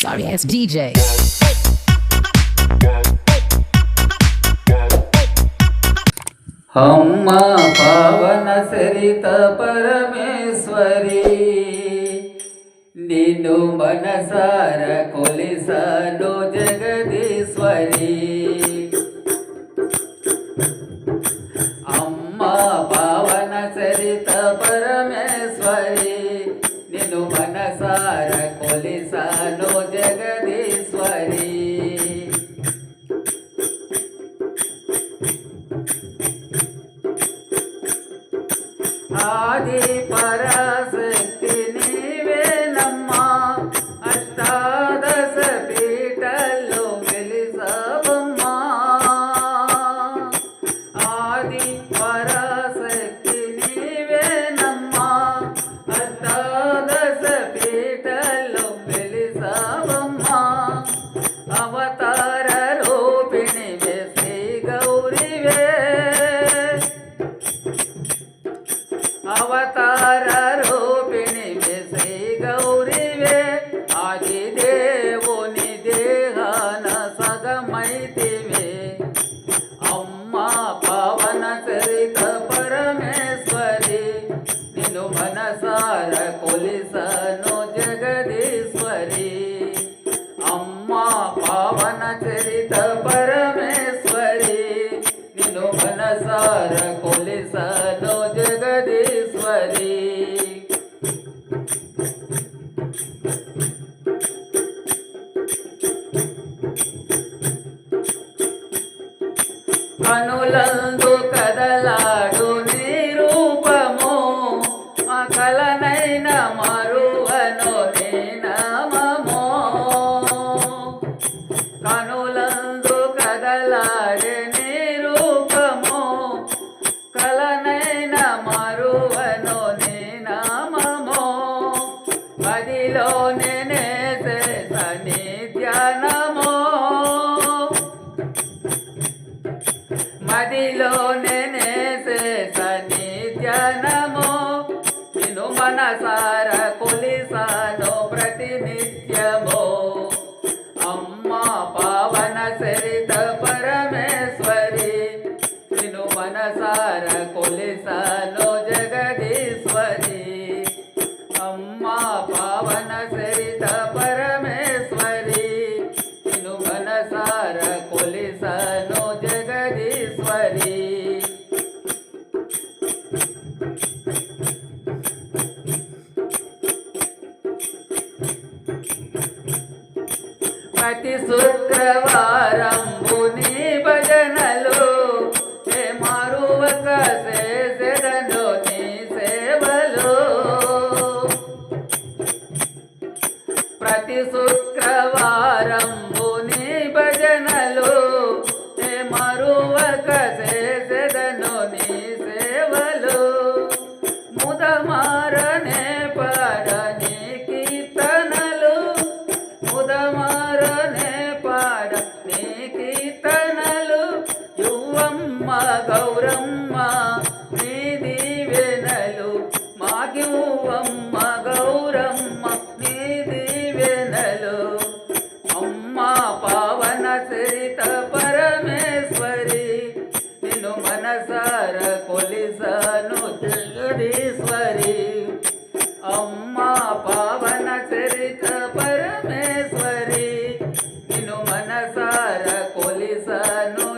Sorry ass DJ. अम्मा पावन सरित परमेश्वरी निन्नु मनसार कोलिसनु जगदीश्वरी अम्मा पावन सरित परमेश्वरी निन्नु मनसार कोलिसनु जगदीश्वरी आदि पराशक्ति नीवेनम्मा अष्टादश पीठल्लो वेलिसावम्मा आदि पराशक्ति नीवेनम्मा अष्टादश पीठल्लो वेलिसावम्मा अवतार रूपिणी वे श्री गौरीवे अवतार रूपिणी वे श्री गौरीवे आदिदेवुनि देहान सगमैतिवे अम्मा पावन सरित परमेश्वरी निन्नु मनसार कोलिसनु जगदीश्वरी अम्मा पावन सरित परमेश्वरी निन्नु मनसार कोलिसनु जगदीश्वरी కనులందు కదలాడు నీ రూపము కలనైన మరువను నీ నామము కనులందు కదలాడే నీ రూపము కలనైన మరువను నీ నామము మదిలోనే సని ధ్యానము మదిలోనే సని ధ్యానము నిన్ను మనసార కొలిసాను ప్రతినిత్యము అమ్మా పావన సరిత పరమేశ్వరి నిన్ను మనసార కొలిసాను జగదీశ్వరి అమ్మా పావన సరిత పరమేశ్వరి నిన్ను మనసార కొలిసాను జగదీశ్వరి ప్రతి శుక్రవారంబు నీ భజనలు మారువక చేసెదను నీ సేవలు ప్రతి శుక్రవారంబు నీ భజనలు మరువక చేసెదను నీ సేవలు ముదమారనే పాడ నీ కీర్తనలు ముదమారనే పాడ నీ కీర్తనలు యువమ్మ గౌరమ్మ నీ దీవెనలు మాగివ్వమ్మ గౌరమ్మ నీ దీవెనలు అమ్మా పావన సరిత పరమేశ్వరి నిన్ను మనసార కొలిసను జగదీశ్వరి అమ్మా పావన సరిత పరమేశ్వరి నిన్ను మనసార కొలిసను